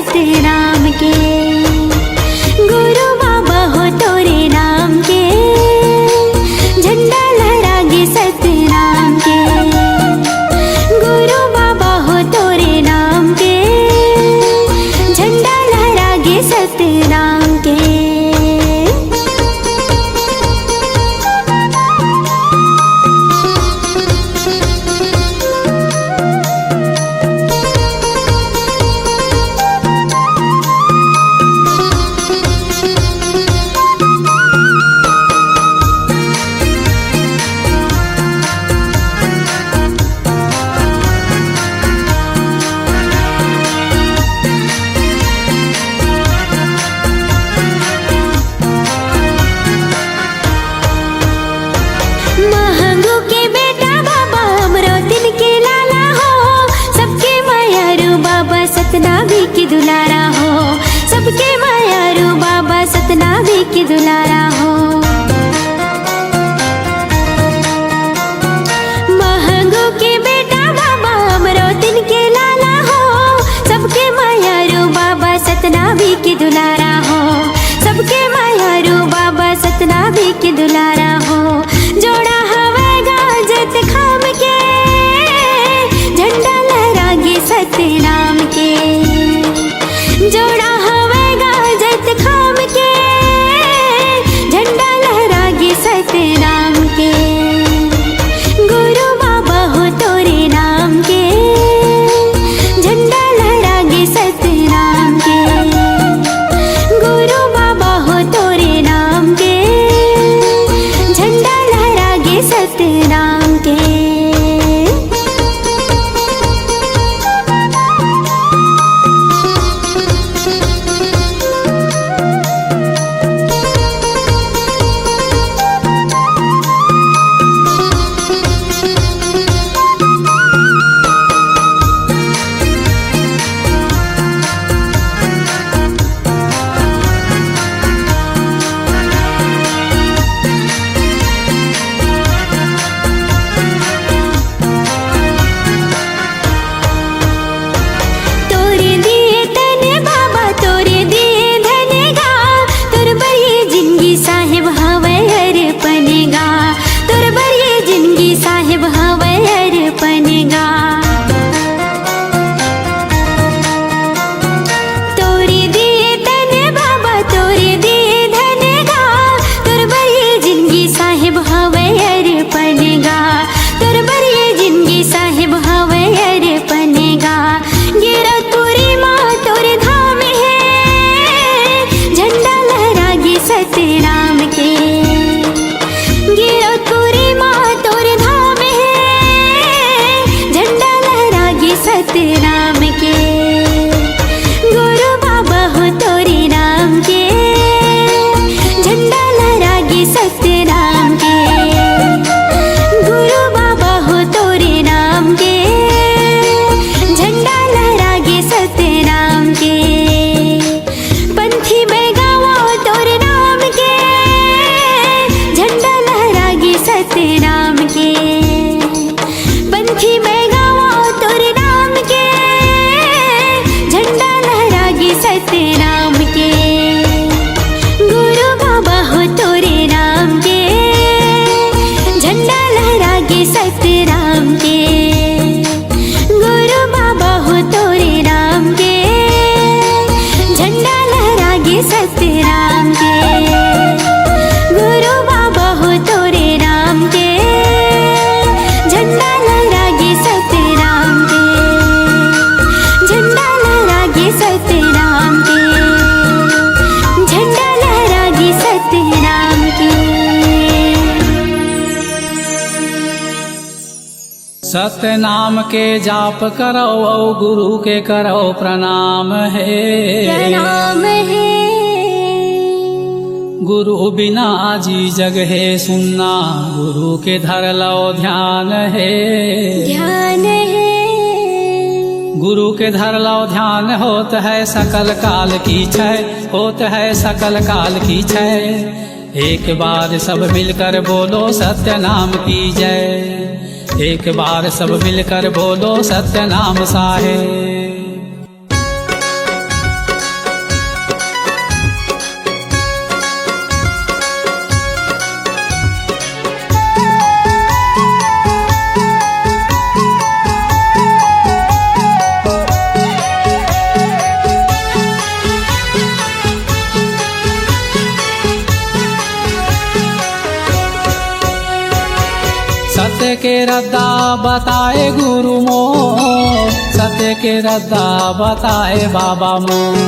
सतनाम के। गुरु बाबा हो तोरे नाम के, झंडा लहरागे सतनाम के। गुरु बाबा हो तोरे नाम के, झंडा लहरागे सतनाम के। महंगू के बेटा बाबा अमरोतिन के लाला हो, सबके मायारू बाबा सतनामी की दुलारा हो। सबके मायारू बाबा सतनामी की दुलारा हो। महंगू के बेटा बाबा अमरोतिन के लाला हो, सबके मायारू बाबा सतनामी की दुलारा हो। सबके मायारू बाबा सतनामी की दुलारा हो। जोड़ा हवेगा जत खाम के, झंडा लहरागे सतनाम के। जोड़ा हवेगा जत खाम के, झंडा लहरागे सतनाम के। गुरु बाबा हो तोरे नाम के, झंडा लहरागे सतनाम के। गुरु बाबा हो तोरे नाम के, झंडा लहरागे सतनाम के। तोरे दिए तने बाबा तोरे दिए धनेगा, तोर बरिए जिंदगी साहेब हवे अर्पणेगा। तोर बरिए जिंदगी साहेब हवे अर्पणेगा। तोरे दिए तने बाबा तोरे दिए धनेगा, तोर बरिए जिंदगी साहेब हवे अर्पणेगा। तोर बरिए जिंदगी साहेब हवे अर्पणेगा। गिरतपुरी माँ तोरे धाम है, झंडा लहरागे सतनाम के। गिरतपुरी माँ तोरे धाम है, झंडा लहरागे सतनाम के। गुरु बाबा हो तोरे नाम के, झंडा लहरागे सतनाम के। गुरु बाबा हो तोरे नाम के, झंडा लहरागे सतनाम के। पंथी में गावो तोरे नाम के, झंडा लहरागे सतनाम के। पंथी में गावो तोरे नाम के, झंडा लहरागे सतनाम के। गुरु बाबा हो तोरे नाम के, झंडा लहरागे सतनाम के। गुरु बाबा हो तोरे नाम के, झंडा लहरागे सतनाम के। गुरु बाबा हो तोरे नाम के, झंडा लहरागे सतनाम के। झंडा लहरागे सतनाम के, झंडा लहरागे सतनाम के। सतनाम के जाप करो औ गुरु के करो प्रणाम है। प्रणाम है। गुरु बिना जी जग है सुनना, गुरु के धर लो ध्यान है। ध्यान है। गुरु के धर लो ध्यान, होत है सकल काल की छय, होत है सकल काल की छय। एक बार सब मिलकर बोलो सत्य नाम की जय। एक बार सब मिलकर बोलो सत्य नाम साहेब। सत्य के रद्दा बताए गुरु मोर, सत्य के रद्दा बताए बाबा मोर।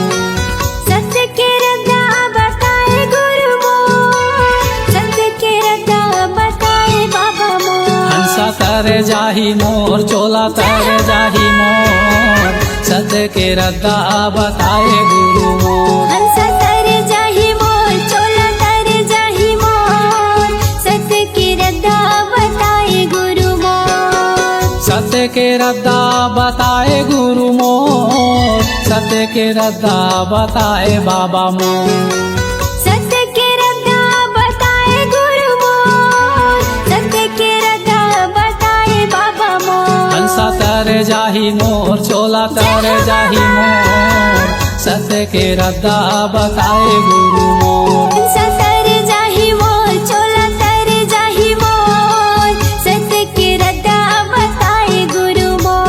सत्य के रद्दा बताए गुरु मोर, सत्य के रद्दा बताए बाबा मोर। हंसा तर जाही मोर, चोला तर जाही मोर, सत्य के रद्दा बताए गुरु मोर। हंसा तर जाही मोर, चोला तर जाही मोर, सत्य के रद्दा बताए गुरु मोर। सत्य के रद्दा बताए गुरु मोर, सत्य के रद्दा बताए बाबा मोर। सत्य के रद्दा बताए गुरु मोर, सत्य के रद्दा बताए बाबा मोर। हंसा तर जाही मोर, चोला तर जाही मोर, सत्य के रद्दा बताए गुरु मोर। हंसा तर जाही मोर, चोला तर जाही मोर, सत्य के रद्दा बताए गुरु मोर।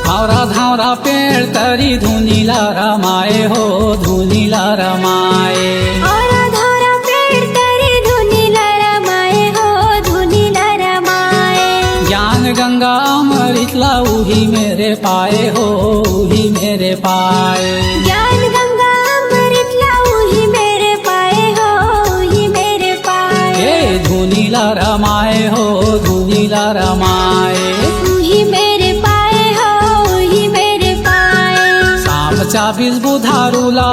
धावरा धावरा पेड़ तरी धुनीला रमाए हो, धुनीला रमाए। औरा धौरा पेड़ तरी धुनीला रमाए हो, धुनीला रमाए। ज्ञान गंगा अमृतला उही मेरे पाए हो, उही मेरे पाए। ज्ञान गंगा अमृतला उही मेरे पाए हो, उही मेरे पाए। ए धुनीला रमाए हो, धुनीला रमाए। उही मेरे पाए हो, उही मेरे पाए। सांप चाबीस बुधारूला,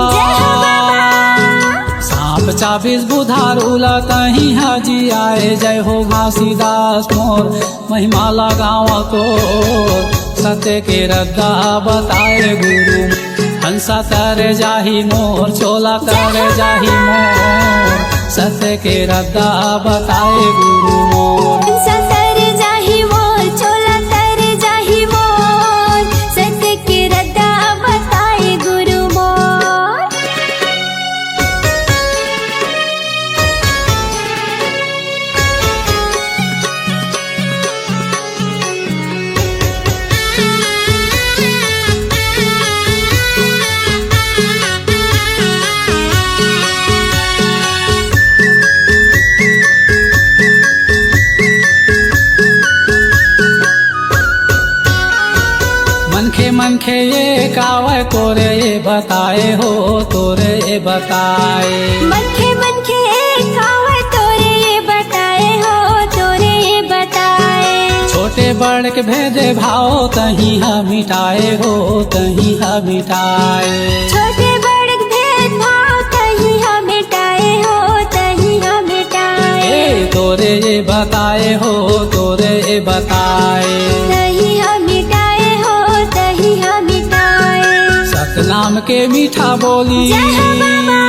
सांप चाबीस बुधारूला, कहीं हाजी आए। जय हो घासीदास मोर, महिमाला गाँव को, सत्य के रद्दा बताए गुरु। हंसा तर जाही मोर, चोला तर जाही मोर, सत्य के रद्दा बताए गुरु मोर। हंसा तर जाही मोर, चोला तर जाही मोर, सत्य के रद्दा बताए गुरु मोर। मनखे मनखे ये कावे तोरे ये बताए हो, तोरे ये बताए। मनखे मनखे एक आवे तोरे ये बताए हो, तोरे ये बताए। छोटे बड़ के भेदे भाव तहीं हा मिटाए हो, तहीं हा मिटाए। छोटे बड़े भेदभाव तहीं हम मिटाए हो, तहीं हम मिटाए। ए तोरे ये बताए हो, तोरे ये बताए। तहीं हम मिटाए हो, तहीं हम मिटाए। सतनाम के मीठा बोली, जय हो बाबा।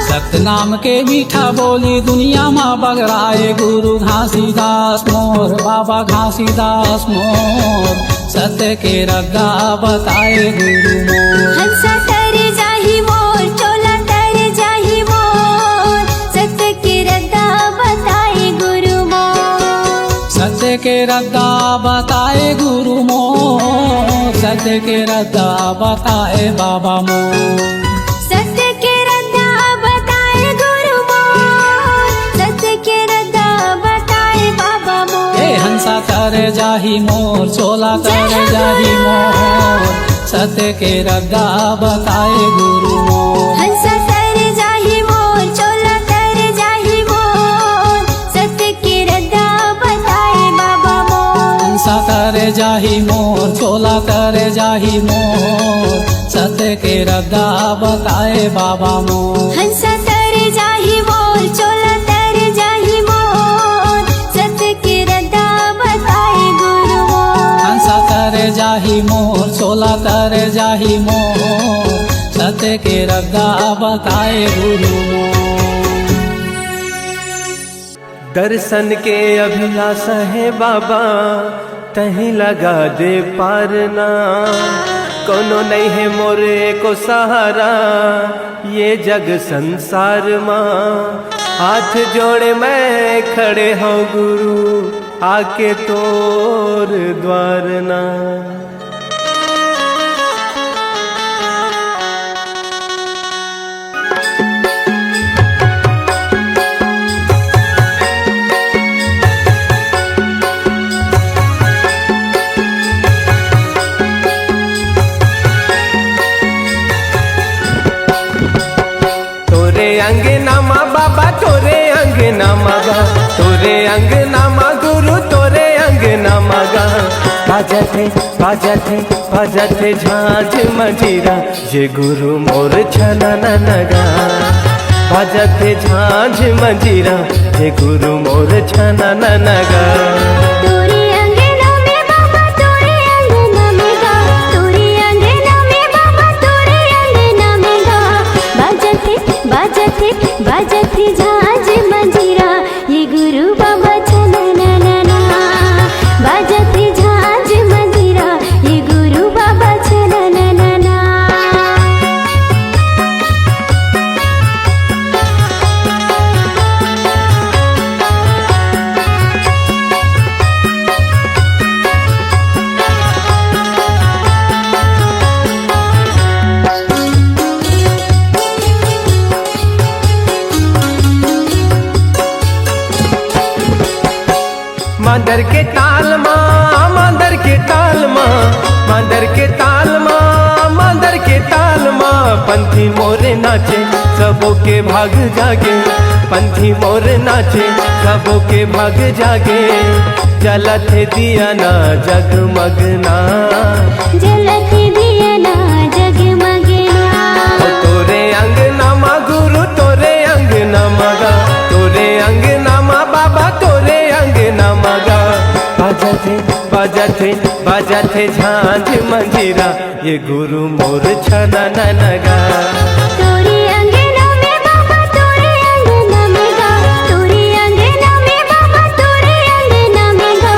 सतनाम के मीठा बोली, दुनिया में बगराए गुरु घासीदास मोर, बाबा घासीदास मोर, सत्य के रद्दा बताए गुरु मोर। हंसा तर जाही मोर, चोला तर जाही मोर, सत्य के रद्दा बताए गुरु मोर। सत्य के रद्दा बताए गुरु मोर, सत्य के रद्दा बताए बाबा मोर। सत्य के रद्दा बताए गुरु मोर, सत्य के रद्दा बताए बाबा मोर। ए हंसा तर जाही मोर, चोला तर जाही मोर, सत्य के रद्दा बताए गुरु मोर। हंसा तर जाही मोर, चोला तर जाही मोर, सत्य के रद्दा बताए बाबा मोर। हंसा तर जाही मोर, चोला तर जाही मोर, सत्य के रद्दा बताए बाबा मोर। हंसा तर जाही मोर, चोला तर जाही मोर, सत्य के रद्दा बताए गुरु मोर। हंसा तर जाही मोर, चोला तर जाही मोर, सत्य के रद्दा बताए गुरु मोर। दर्शन के अभिलाषा है बाबा, तहीं लगा दे पारना, कोनो नहीं है मोरे को सहारा ये जग संसार माँ। हाथ जोड़े मैं खड़े हूँ गुरु, आके तोर द्वार ना। अंगनामा बाबा तोरे अंगनामा गा, तोरे अंगनामा गुरु तोरे अंगनामा गा। बाजते बाजते बाजते झांझ मंजीरा ये गुरु मोर छना नगा। बाजते झांझ मंजीरा ये गुरु मोर छना नगा। बाजते झांझ मंजीरा ये गुरु बाबा छना ना। बाजते झांझ मंजीरा ये गुरु बाबा छना ना। मांदर के ताल माँ, मांदर के ताल माँ, मांदर के ताल माँ, मांदर के ताल माँ। पंथी मोरे नाचे सबों के भाग जागे, पंथी मोरे नाचे सबों के भाग जागे। जलत दिया ना जगमगना, जलत दिया ना जगमगना। तोरे अंगनामा गुरु तोरे अंगनामा गा, तोरे अंगनामा बाबा तोरे अंगनामा गा। बाजते बाजते बाजते झांझ मंजीरा ये गुरु मोर छना नगा। तोरे अंगना में बाबा तोरे अंगना में गा, तोरे अंगना में बाबा तोरे अंगना में गा।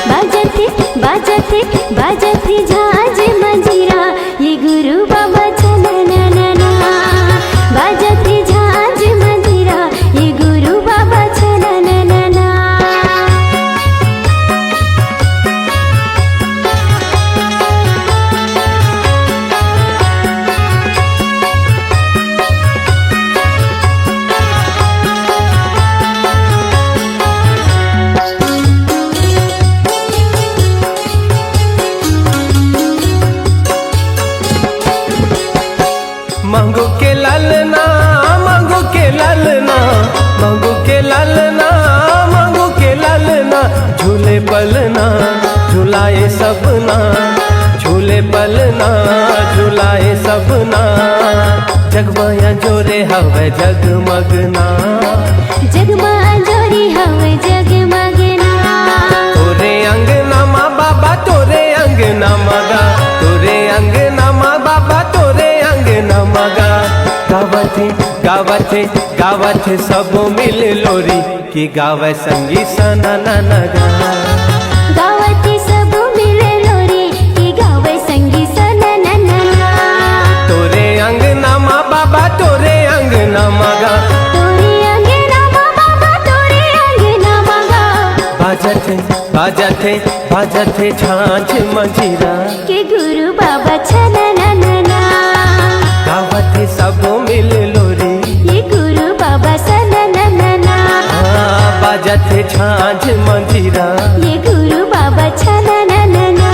बाजते बाजते बाजते झांझ मंजीरा ये गुरु बाबा छना ना। बाजते झांझ मंजीरा ये गुरु बाबा छना ना। मांगो के लालना, मांगो के लालना, मांगो के लालना, मांगो के लालना। झूले पलना झुलाए सबना, झूले पलना झुलाए सबना। जगमाया जोरे हवे जगमगना, जगमा जोरी हवे जगमगना। तोरे अंगनामा बाबा तोरे अंगनामा गा, तोरे अंगनामा बाबा तोरे अंगनामा गा। गावथे गावथे गावथे सबो मिल लोरी की गावे संगी सना नगा। गावती सब मिले लोरी की गावे संगी सना ना। तोरे अंगनामा बाबा तोरे अंगनामा गा, तोरे अंगनामा बाबा तोरे अंगनामा गा। बाजते बाजते बाजते झांझ मंजीरा के गुरु बाबा छना ना। गावथे सबो मिल लोरी ये गुरु बाबा सना ना। बाजते झांझ मंजीरा ये गुरु बाबा छना ना।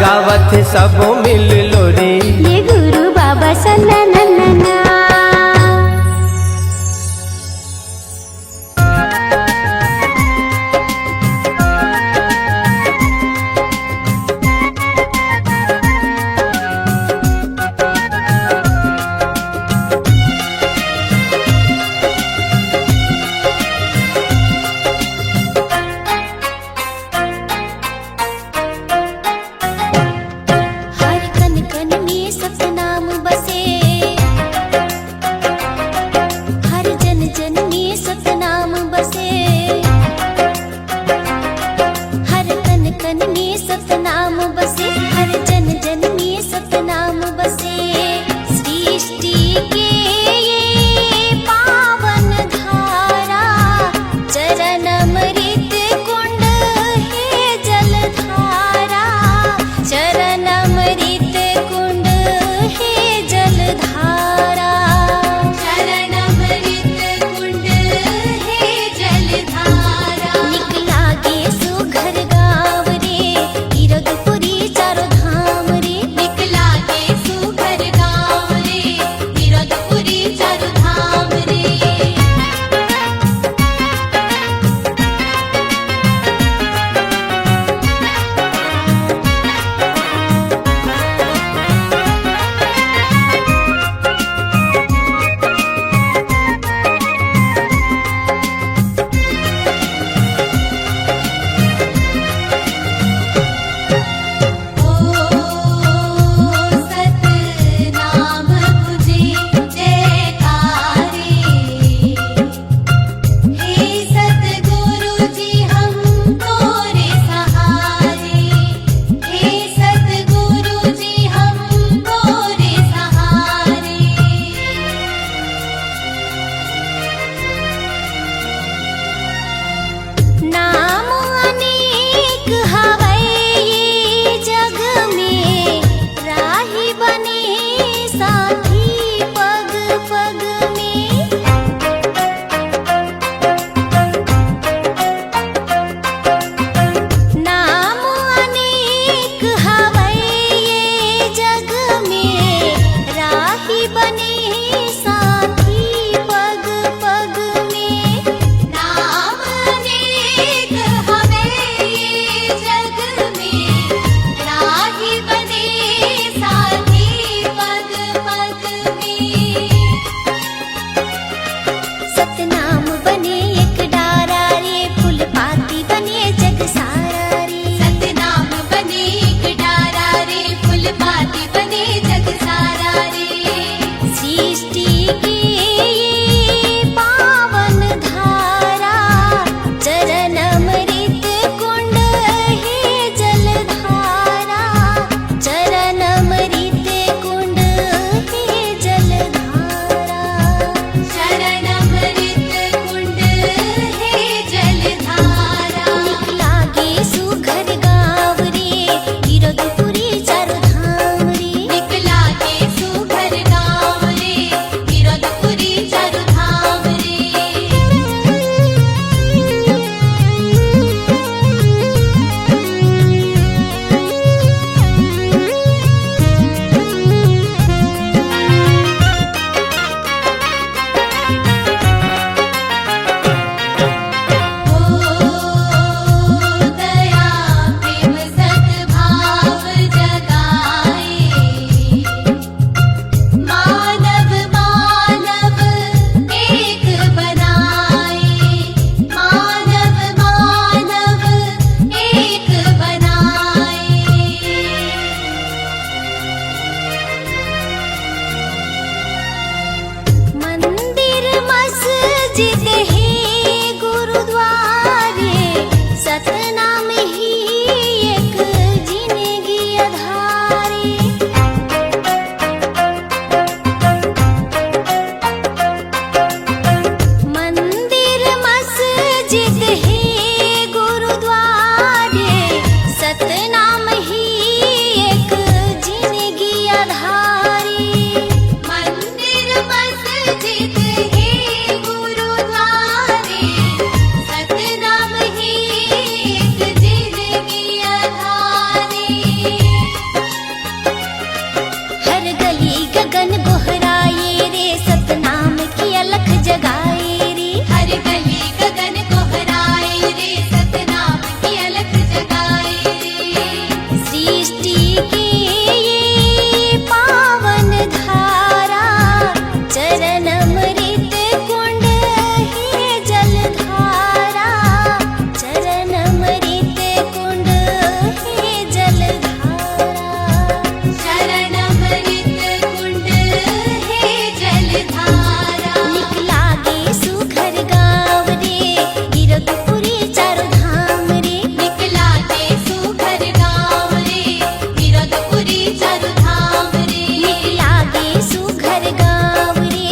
गावथ सबो मिल लोरी ये गुरु बाबा सना ना। हर कन अमृत कुंड हे जलधारा, चरण अमृत कुंड हे जलधारा, चरण अमृत कुंड हे जलधारा। निकला गे सुघर गाँव रे गिरधपुरी चारों धाम रे, निकला गे सुघर गाँव रे गिरधपुरी चारों धाम रे, निकला गे सुघर गाँव रे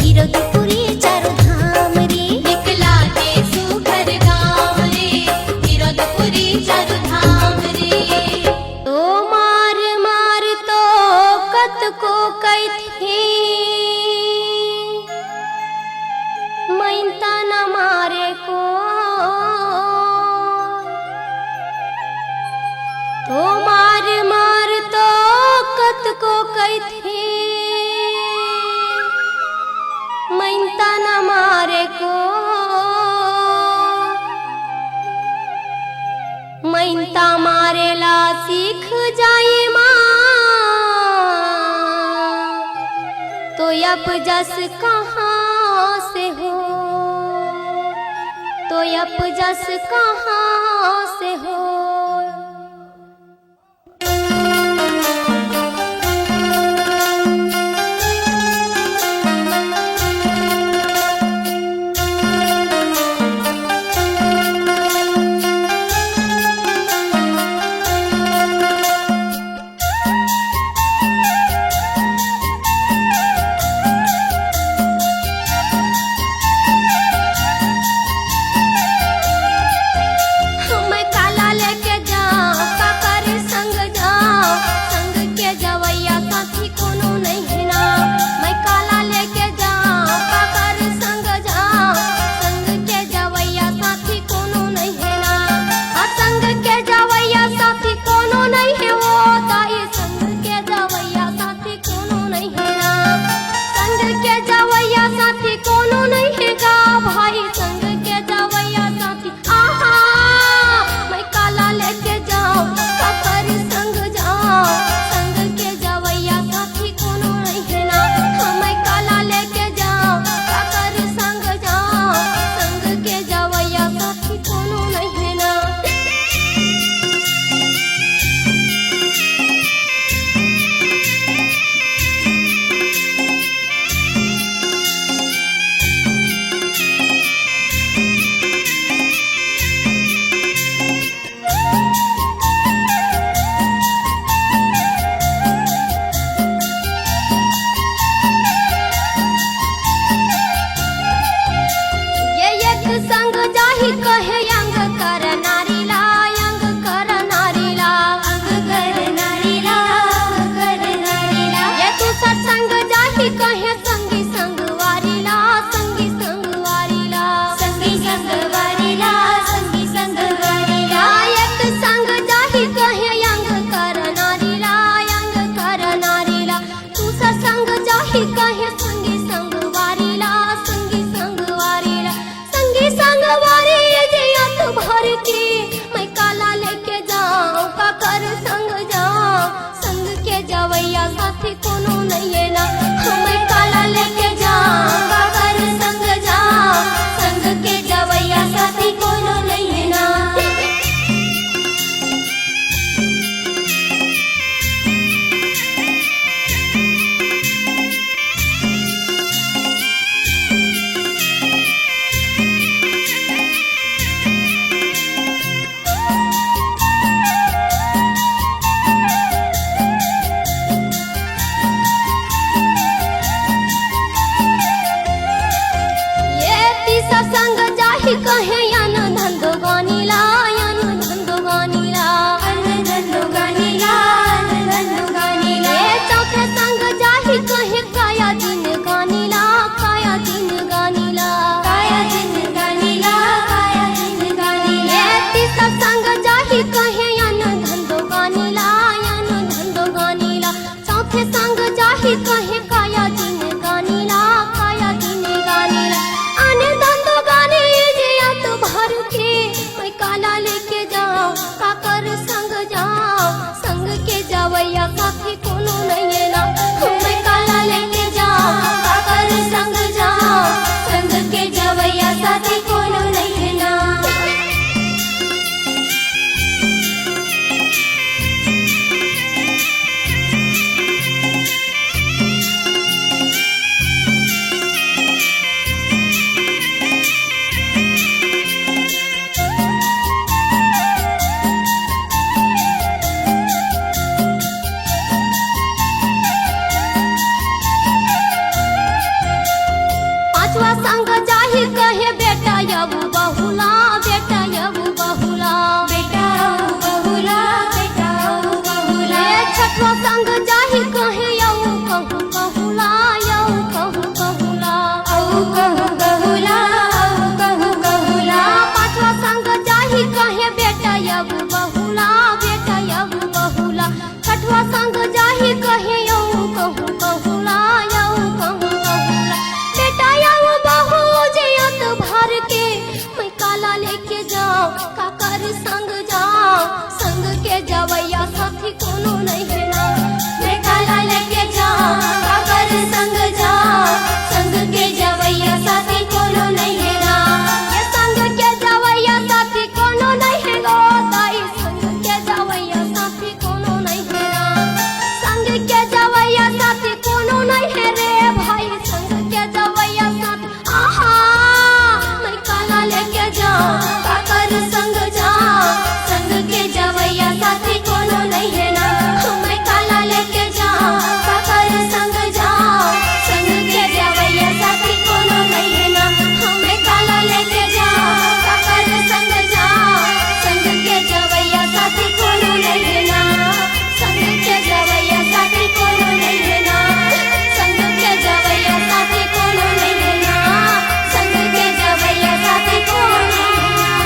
गिरधपुरी चारों धाम रे, निकला गे सुघर गाँव रे गिरधपुरी चारों धाम रे। तो मार मार तो कत को कैथी, मैंता न मारे को, तो मार मार तो कत को कैथी, मैंता न मारे को, मैंता मारेला सीख जाए माँ, तो यप जस कहाँ से हो, तो यप जस कहाँ से हो। मैं काला लेके पांचवा संग जाहि कहे बेटा यबु बहुला, बेटा यबु बहुला, बेटा बहुला, बेटा बहुला। छठवा संग जाहि कहे यौ कहू कहूला, यौ कहू कहूला, औ कहू बहुला, औ कहू बहुला। पांचवा संग जाहि कहे बेटा यबु बहुला, बेटा यबु बहुला। छठवा संग जाहि कहे यौ कहू कहूला, यौ कहू कहूला। बेटा यौ बहु जियत भर के मैं काला लेके जाओ, काकर संग जाओ, संग के जवैया साथी कोनो नहीं है ना। मैं काला लेके जाऊं, काकर संग जाऊं, संग के जवैया साथी कोनो नहीं है ना। ये संग के जवैया साथी कोनो नहीं है गो दाई, संग के जवैया साथी कोनो नहीं है ना। संग के जवैया साथी कोनो नहीं है रे भाई, संग के जवैया साथी। आहा मैं काला लेके जाऊं, काकर संग जाऊं, संग के जवैया साथी कोनो नहीं है ना। मैं काला लेके जाऊं, काकर संग जाऊं, संग के जवैया साथी कोनो नहीं है ना। मैं काला लेके जाऊं, काकर संग जाऊं, संग के जवैया साथी कोनो नहीं है ना। संग के जवैया साथी कोनो नहीं है ना। संग के जवैया साथी कोनो नहीं है ना। संग के जवैया साथी कोनो नहीं है ना।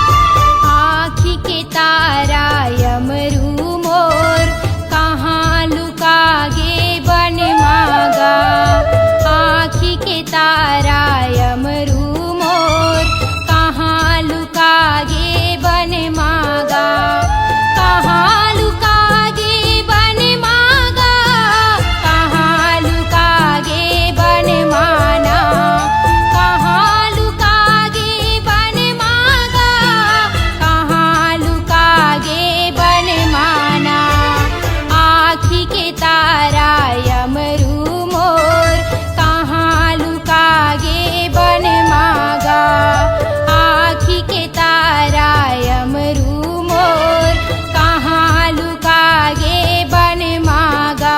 आँखी के तारा यमरू मोर, कहाँ लुका गे बन मागा। आँखी के तारा यमरू मोर, कहाँ लुका गे बन मागा। कहाँ लुका गे बन मागा, कहाँ लुका गे बन माना। कहाँ लुका गे बन मागा, कहाँ लुका गे बन माना। आँखी के तारा यमरू मोर, कहाँ लुका गे बन मागा। आँखी के तारा यमरू मोर, कहाँ लुका गे बन मागा।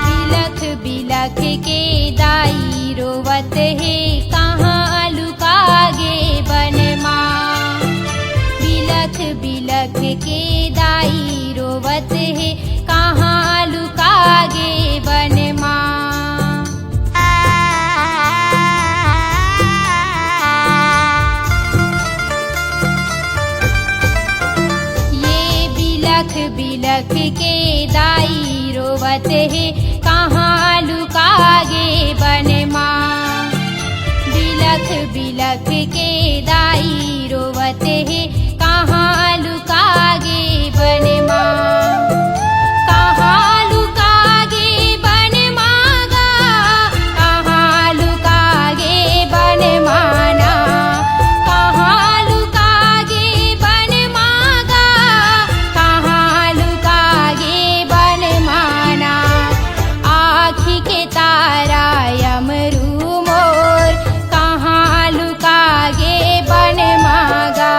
बिलख बिलख के दाई रोवत है, कहाँ लुका गे बन माँ। बिलख बिलख के दाई रोवत है, कहाँ लुका गे बन माँ। ये बिलख बिलख के दाई रोवत है, कहाँ लुका गे बन माँ। बिलख बिलख के दाई रोवत है, कहाँ लुका गे बन माँ। कहाँ लुका गे बन मागा, कहाँ लुका गे बन माना। कहाँ लुका गे बन मागा, कहाँ लुका गे बन माना। आँखी के तारा यमरू मोर, कहाँ लुका गे बन मागा।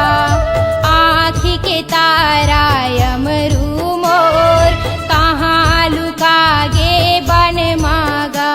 आँखी के तारा यमरू मोर, कहाँ लुका गे बन मागा।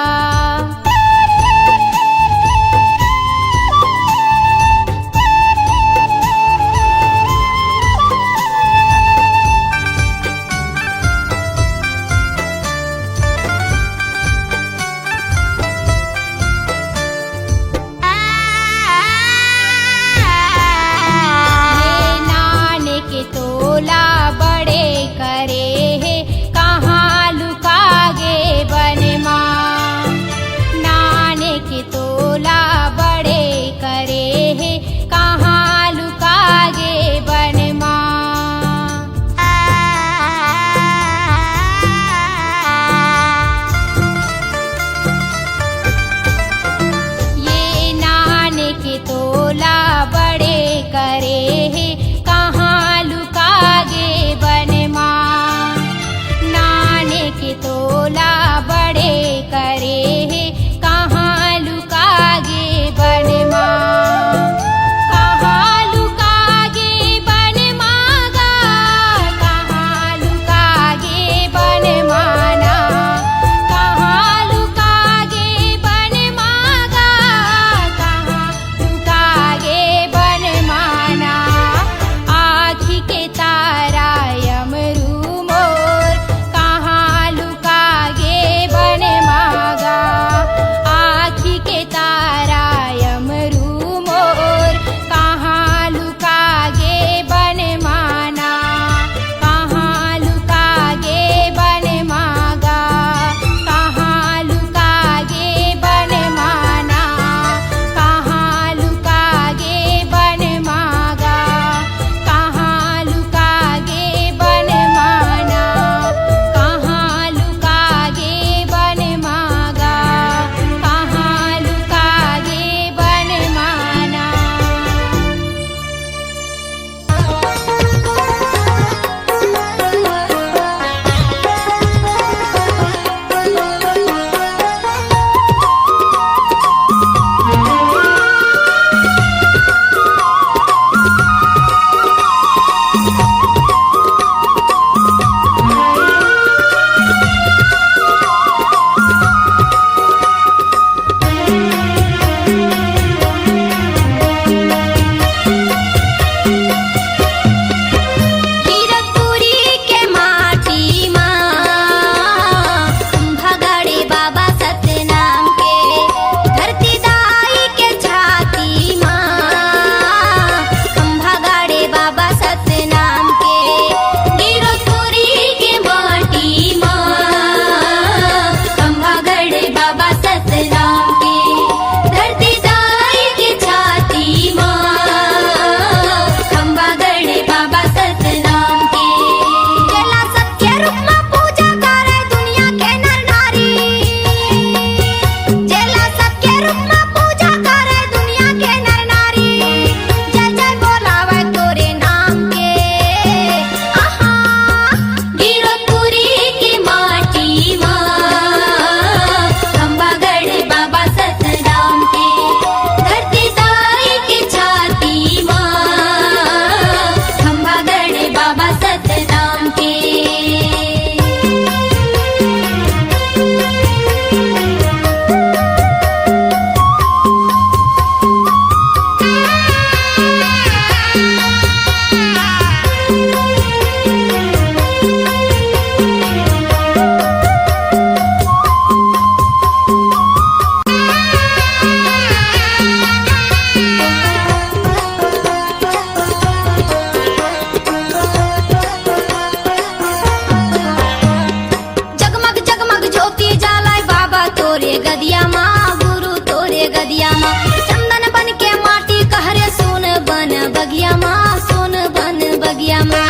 तोरे गदिया माँ, गुरु तोरे गदिया माँ। चंदन बन के माटी कहरे सोन बन बगिया माँ, सोन बन बगिया माँ।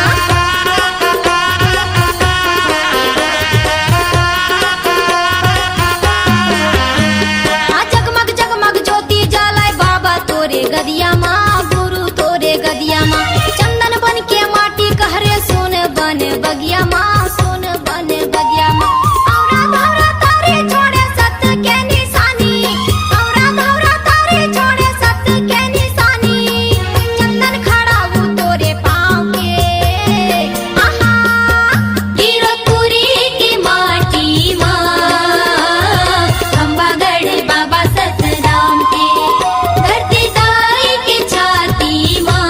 जगमग जगमग ज्योति जलाए बाबा तोरे गदिया माँ, गुरु तोरे गदिया माँ। चंदन बन के माटी कहरे सोन बन बगिया माँ, सोन बन बगिया माँ। औरा धौरा तारे छोड़े सत्य के निशानी, औरा धौरा तारे छोड़े सत्य के निशानी। चंदन खड़ा वो तोरे पाँव के, आहा गिरपुरी की माटी माँ, खंबागढ़ बाबा सतराम के। धरती ताई की छाती माँ,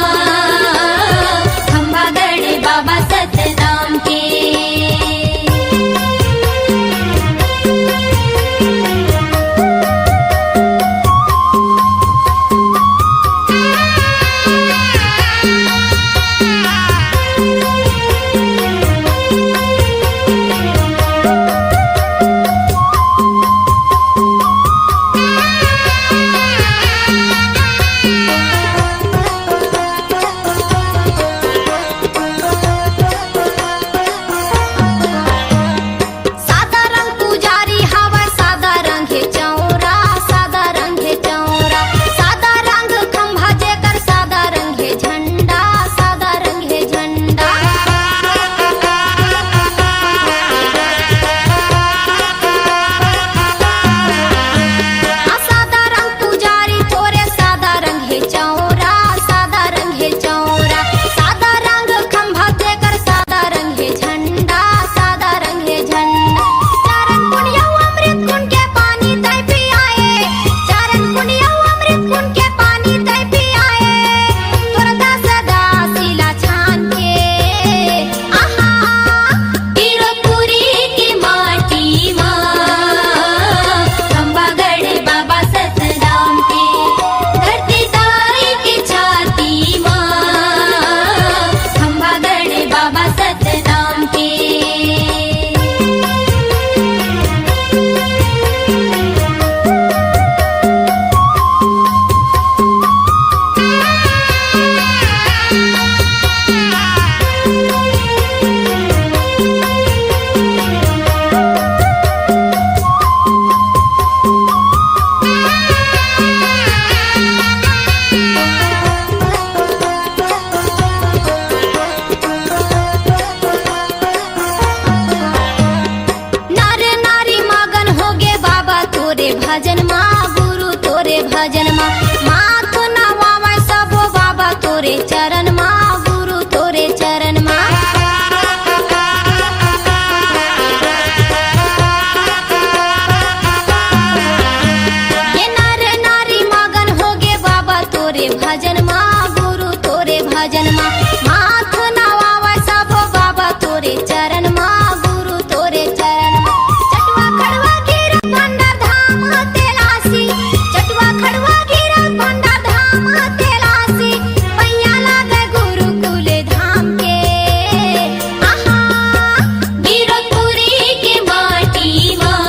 खंबागढ़ बाबा सतराम के। सादा रंग पुजारी हवा, सादा रंग है चौरा, सादा रंग है चौरा। सादा रंग खंभा जेकर, सादा रंग है झंडा, सादा रंग है झंडा। सादा रंग पुजारी तोरे, सादा रंग है चौरा, सादा रंग है चौरा। सादा रंग खंभा जेकर, सादा रंग है झंडा, सादा रंग है झंडा। चारण पुण्य अमृत कुंड के पानी तय पियाए, चारण पुण्य अमृत कुंड के पानी तय पियाए। तोरा दास दासिला छान के, आहा गिरपुरी की माटी माँ, खंबागढ़ बाबा सतराम के। धरती ताई की छाती माँ, खंबागढ़ बाबा सतराम के। नर नारी मगन होगे बाबा तोरे भजन माँ, गुरु तोरे भजन माँ। माथ नवावे सबो बाबा तोरे चरण माँ, गुरु तोरे चरण माँ। ये नर नारी मगन होगे बाबा तोरे भजन माँ, गुरु तोरे भजन माँ। माथ नवावे सबो बाबा तोरे चरण माँ, गुरु तोरे चरण माँ। चटवा खड़वा गिरत भंडार धाम तेलासी, चटवा खड़वा गिरत भंडार धाम तेलासी। पैया लागे गुरुकुल धाम के, आहा गिरपुरी की माटी माँ,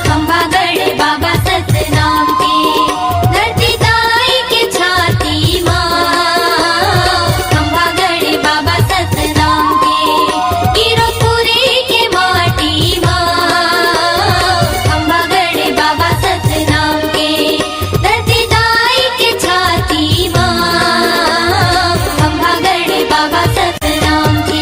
खंबागढ़ बाबा सतराम के। धरती ताई की छाती माँ, खंबागढ़ बाबा सतराम के। गिरपुरी की माटी माँ, खंबागढ़ बाबा सतराम के। धरती ताई की छाती माँ, खंबागढ़ बाबा सतराम के।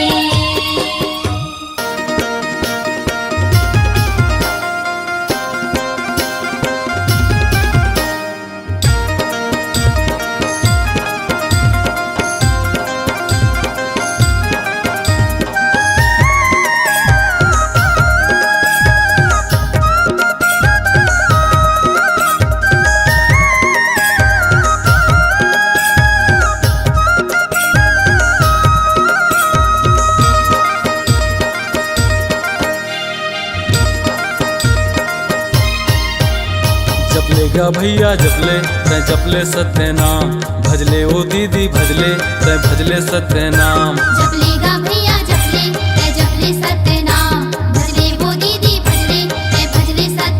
जपलेगा भैया जपले तै जपले सत्य नाम, भजले ओ दीदी भजले तै भजले सत्य नाम। जपलेगा भैया जपले, तै जपले सत्य नाम। भजले वो दीदी भजले, तै भजले सत्य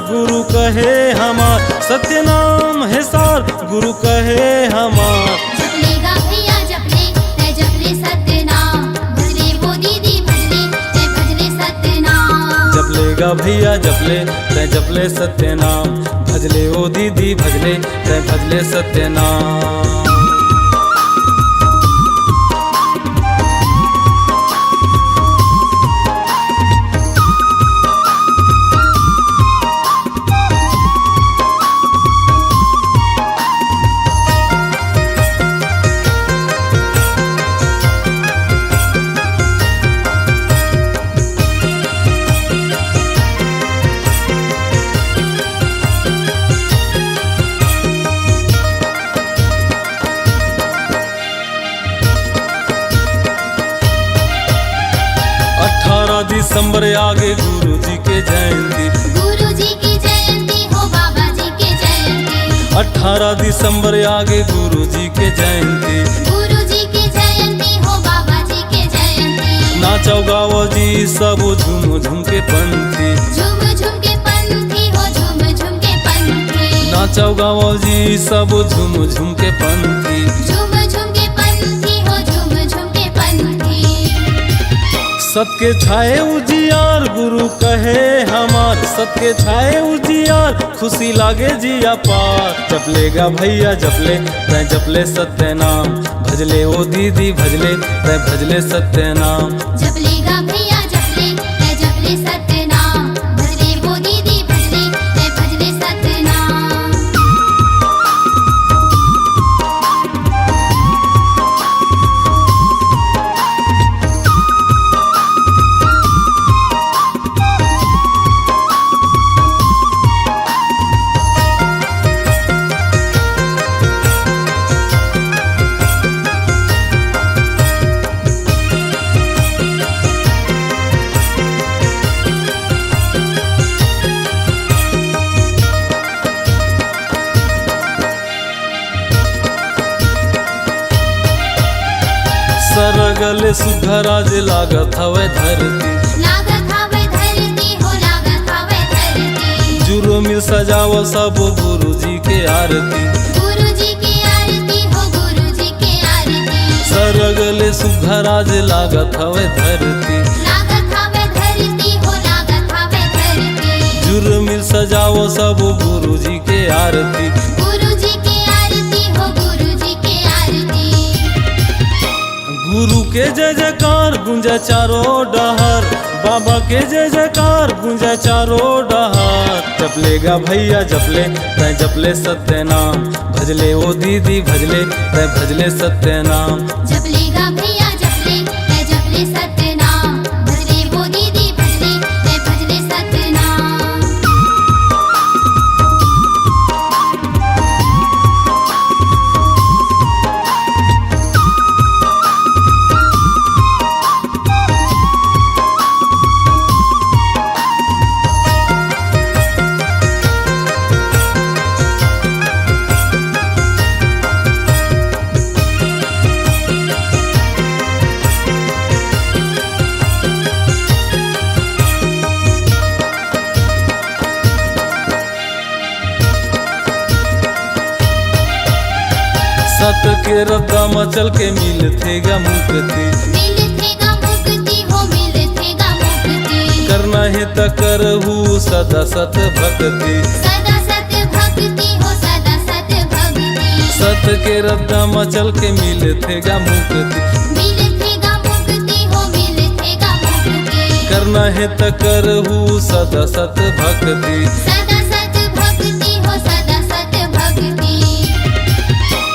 गुरु कहे हमार, सत्य नाम है सार गुरु कहे हमार। जपलेगा भैया जपले तै जपले सत्य नाम, भजले वो दीदी भजले तै भजले सत्य नाम। जपलेगा भैया जपले तै जपले सत्य नाम, भजले ओ दीदी भजले तै भजले सत्य नाम। दिसंबर आगे गुरु जी के जयंती, गुरु जी की जयंती हो बाबा जी के जयंती। 18 दिसंबर आगे गुरु जी के जयंती, गुरु जी की जयंती हो बाबा जी के जयंती। नाचो गाओ जी सब झूम झूम के पंथी, झूम झूम के पंथी हो झूम झूम के पंथी। नाचो गाओ जी सब झूम झूम के पंथी। झूम झूम के पंथी हो झूम झूम के पंथी। सबके छाए उजियार गुरु कहे हमार, सबके छाए उजियार खुशी लागे जिया पार। जपलेगा भैया जपले तै जपले सत्य नाम, भजले ओ दीदी भजले तै भजले सत्य नाम। जपलेगा भैया जपले तै जपले सत्य नाम, भजले वो दीदी भजले तै भजले सत्य नाम। सरगले सुघराज लागत हवे धरती, लागत हवे धरती हो लागत हवे धरती। जुरो मिल सजाव सब गुरु जी के आरती, गुरु जी की आरती हो गुरु जी की आरती। सरगले सुघराज लागत हवे धरती, लागत हवे धरती हो लागत हवे धरती। जुरो मिल सजाव सब गुरु जी के आरती। गुरु जी की आरती हो गुरु जी की आरती। गुरु के जय जयकार गूंजे चारों डहर, बाबा के जय जयकार गूंजे चारों डहर। जपलेगा भैया जपले तै जपले सत्य नाम, भजले ओ दीदी भजले तै भजले सत्य नाम। जपलेगा भैया जपले तै जपले सत्य नाम, भजले वो दीदी भजले तै भजले सत्य नाम। सत के रद्दा मचल के मिल थेगा मुक्ति, मिल थेगा मुक्ति हो मिल थेगा मुक्ति। करना है त करहु सदा सत भक्ति, सदा सत भक्ति हो सदा सत भक्ति। सत के रद्दा मचल के मिल थेगा मुक्ति। मिल थेगा मुक्ति हो मिल थेगा मुक्ति। करना है त करहु सदा सत भक्ति। सदा सत भक्ति हो सदा सत भक्ति।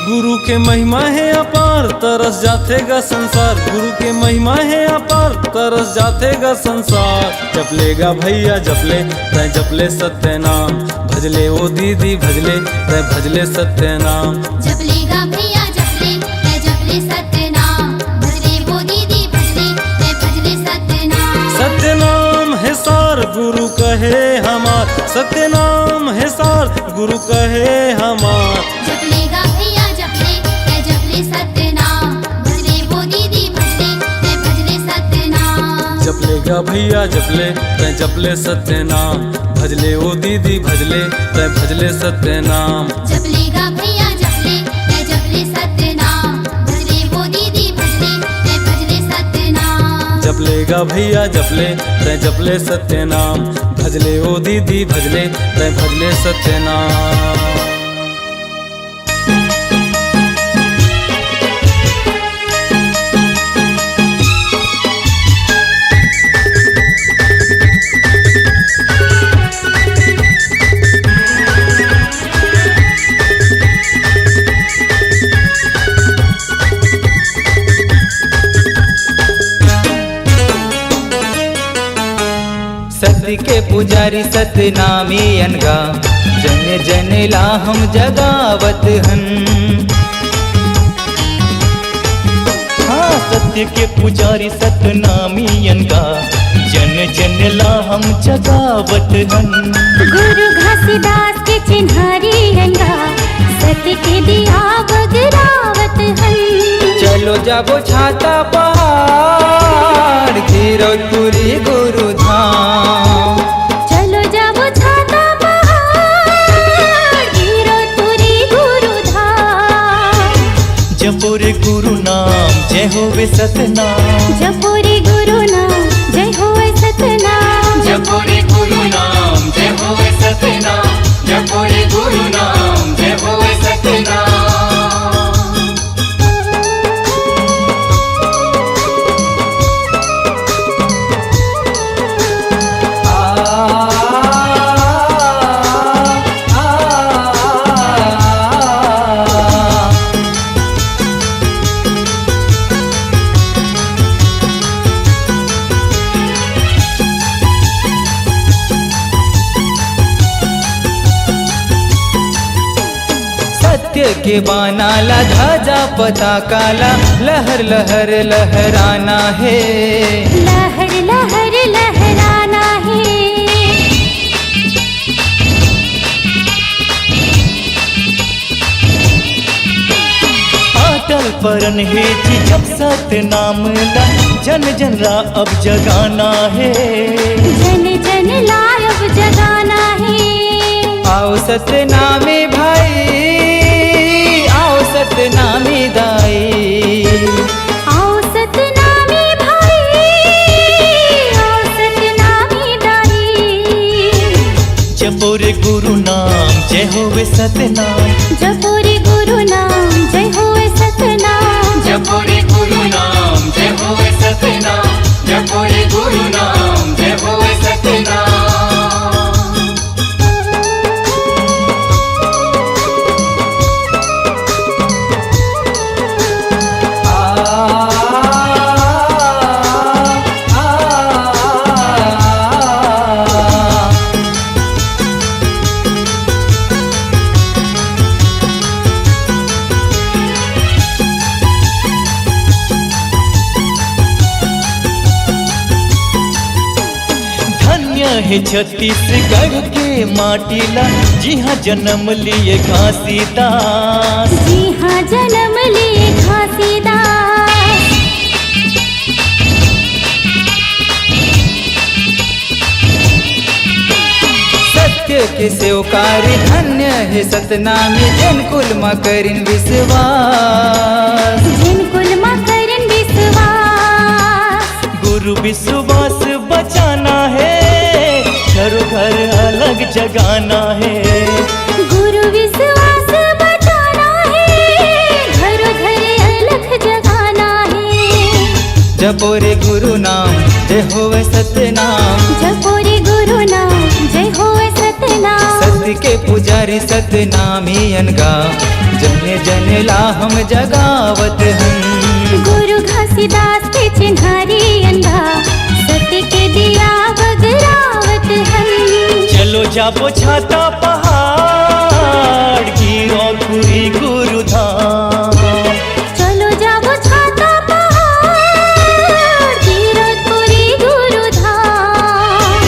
गुरु के महिमा है अपार तरस जातेगा संसार, गुरु के महिमा है अपार तरस जातेगा संसार। जपलेगा भैया जपले तै जपले सत्य नाम, भजले ओ दीदी भजले तै भजले सत्य नाम। जपलेगा भैया जपले तै जपले सत्य नाम, भजले वो दीदी भजले तै भजले सत्य नाम। सत्य नाम है सार गुरु कहे हमार, सत्य नाम है सार गुरु कहे हमार। जपलेगा भैया जपले तै जपले सत्य नाम, भजले वो दीदी भजले तै भजले सत्य नाम। जपलेगा भैया जपले तै जपले सत्य नाम, भजले ओ दीदी भजले तय भजले सत्य नाम। जपलेगा भैया जपले तय जपले सत्य नाम, भजले वो दीदी भजले तय भजले सत्य नाम। जपलेगा भैया जपले तय जपले सत्य नाम, भजले ओ दीदी भजले तय भजले सत्य नाम। सत्य के पुजारी सत्य नामी अनगा, जन जन ला हम जगावत हन। हाँ सत्य के पुजारी सत्य नामी अनगा, जन जन ला हम जगावत हन। गुरु घासीदास के चिन्हारी रंगा, सत्य के दिया बगरावत हन। चलो जाबो छाता पहाड़ गिरौतपुरी गुरु धाम। चलो जाबो छाता पहाड़ गिरौतपुरी गुरु धाम। जपुर गुरु नाम जय होवे सतनाम। जपुरी गुरु नाम जय होवे सतनाम। जपुरी गुरु नाम जय होवे सतनाम। जपुरी गुरु नाम जय होवे सतनाम। सत्य के बानाला ध्वजा पताकाला, लहर लहर लहराना है। लहर लहर लहराना है। अटल परन है जी जब सत्य नाम ला, जन जन रा अब जगाना है। जन जन लायब जगाना है। आओ सत्य नामे भाई, आओ सत्य नामे दाई। आओ सतनामी भाई, आओ सतनामी दाई। जपुर गुरु नाम जय होवे सतनाम। जपुरी गुरु नाम जय होवे सतनाम। जपुरी गुरु नाम जय होवे सतनाम। जपुरी गुरु नाम जय होवे सतनाम। है छत्तीसगढ़ के माटीला, जी हाँ जन्म लिए घासीदास। जी हाँ जन्म लिए घासीदास। सत्य के सेवकारी धन्य है सतनामी, जन कुल मकरिन विश्वास। जिन कुल मकरिन विश्वास। गुरु विश्वास बचाना है, घरों घर अलग जगाना है। गुरु विश्वास बचाना है, घरों घर अलग जगाना है। जपोरे गुरु नाम जय होवे सतनाम। जपुरी गुरु नाम जय होवे सतनाम। सत्य के पुजारी सतनामी अनगा, जने जने ला हम जगावत हन। गुरु घासीदास के चिन्हारी अनगा, सत्य के दिया बगरावत हन। चलो जाबो छाता पहाड़ गिरौतपुरी गुरु धाम। चलो जाबो छाता पहाड़ गिरौतपुरी गुरु धाम।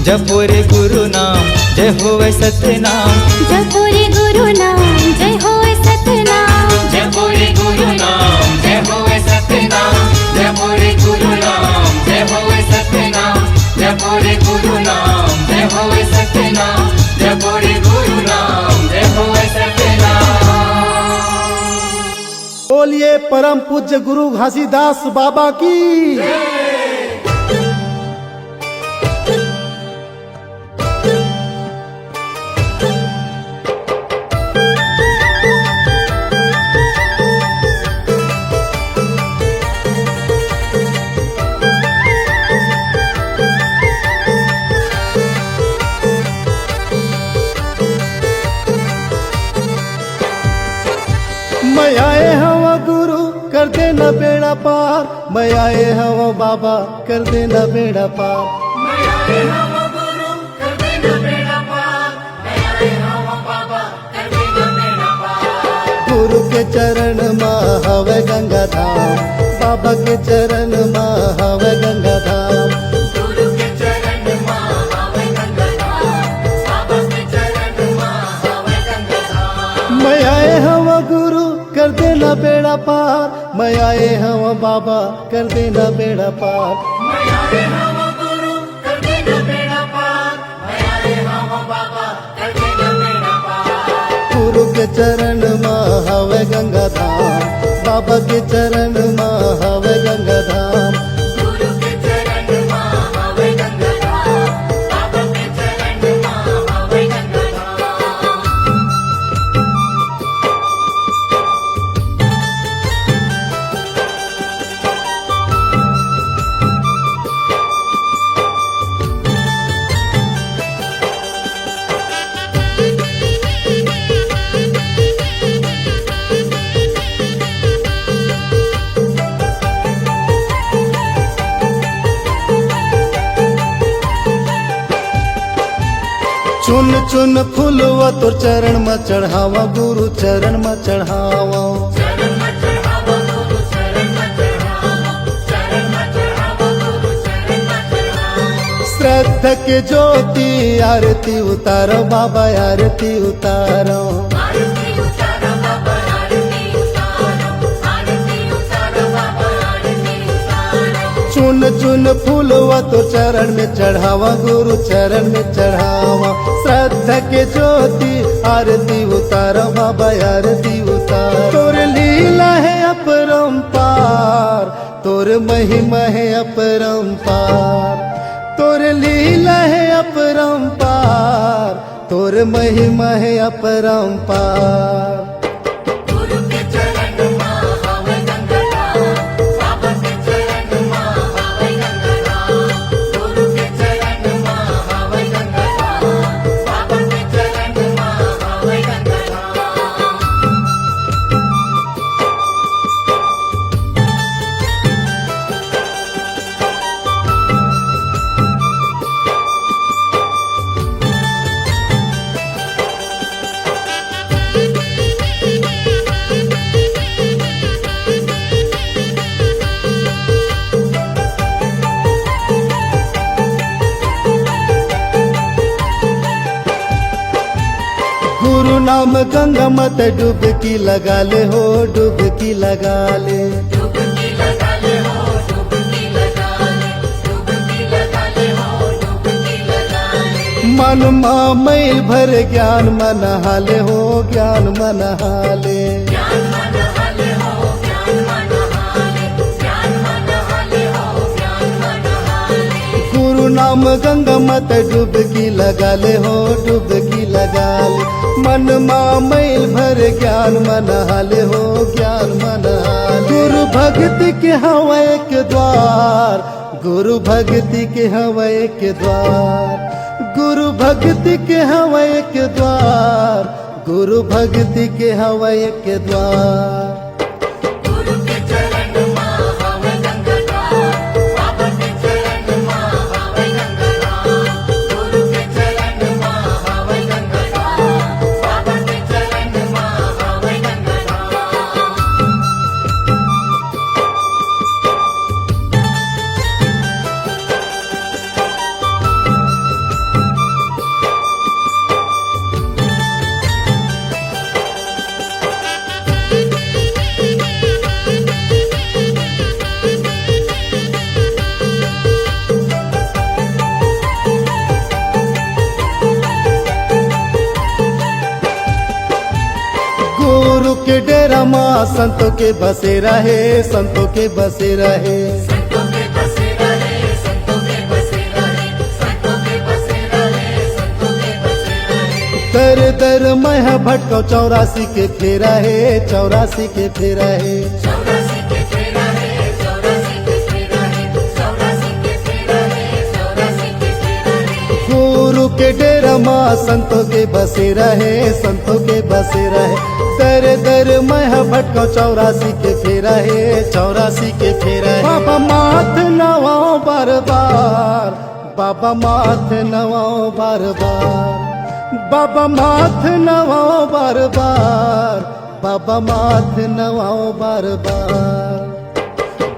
जपुरे गुरु नाम जय होवे सतनाम। जपुरी गुरु नाम जय होवे सतनाम। जपुरे गुरु नाम जय होवे सतनाम। जपुरे गुरु नाम जय होवे सतनाम। जपुरे गुरु नाम जय होवे सतनाम। परम पूज्य गुरु घासीदास बाबा की। मैं आए हवा गुरु कर देना बेड़ा पार, मैं आए हवा बाबा कर देना बेड़ा पार। गुरु के चरण माँ हवे गंगा धाम, बाबा के चरण माँ हवे गंगा धाम। मैं आए हवा गुरु कर देना बेड़ा पार, मैं आए हवा बाबा कर देना बेड़ा पार। गुरु के चरण माँ हवे गंगा धाम, बाबा के चरण माँ हवे गंगा धाम। चुन चुन फूलवा तो चरण में चढ़ावा, गुरु चरण में चढ़ावा। श्रद्धा के ज्योति आरती उतारो बाबा, आरती उतारो। चुन चुन फूलवा तो चरण में चढ़ावा, गुरु चरण में चढ़ावा। श्रद्धा के ज्योति आरती उतारो बाबा, आरती उतारो। तोर लीला है अपरंपार, तोर महिमा है अपरंपार। तोर लीला है अपरंपार, तोर महिमा है अपरंपार। गुरु नाम गंगा मत डुबकी लगा ले हो, डुबकी लगा ले। मन माँ मैल भर ज्ञान मन हाले हो, ज्ञान मन हाले। गुरु नाम गंगा मत डुबकी लगा ले हो, डुबकी लगा ले। मन माँ मैल भर ज्ञान मन हाले हो, ज्ञान मन हाले। गुरु भक्ति के हवा एक द्वार, गुरु भक्ति के हवा एक द्वार। गुरु भक्ति के हवा एक द्वार, गुरु भक्ति के हवा एक द्वार। के डेरा माँ संतों के बसेरा है, संतों के बसेरा है। दर दर मैं भटको 84 के फेरा है, 84 के फेरा है। गुरु के डेरा माँ संतों के बसेरा है, संतों के बसेरा है। दर दर मैं भटको 84 के फेरा है, 84 के फेरा है। बाबा माथ नवाओ बार बार, बाबा माथ नवाओ बार बार, बाबा माथ नवाओ बार बार, बाबा माथ नवाओ बार बार।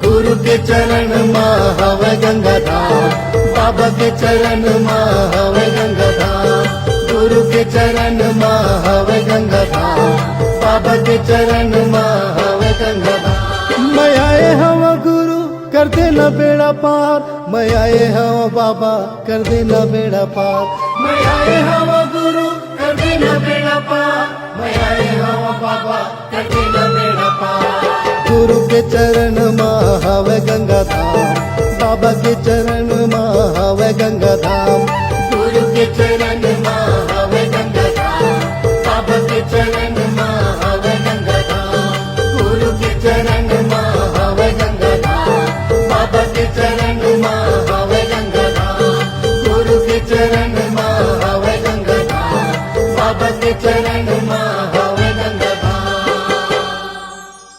गुरु के चरण माँ हवे गंगा धाम, बाबा के चरण माँ हवे गंगा धाम। गुरु के चरण माँ हवे गंगा धाम, बाबा के चरण माँ हवे गंगा धाम। मैं आए हवा गुरु कर देना बेड़ा पार, मैं आए हवा बाबा कर देना बेड़ा पार। मैं आए हवा गुरु कर देना बेड़ा पार, मैं आए हवा बाबा कर देना बेड़ा पार। गुरु के चरण माँ हवे गंगा धाम, बाबा के चरण माँ हवे गंगा धाम। गुरु के चरण माँ हवे गंगा धाम, बाबा के चरण माँ हवे गंगा धाम। गुरु के चरण माँ हवे गंगा धाम, बाबा के चरण माँ हवे गंगा धाम। गुरु के चरण माँ हवे गंगा धाम, बाबा के चरण माँ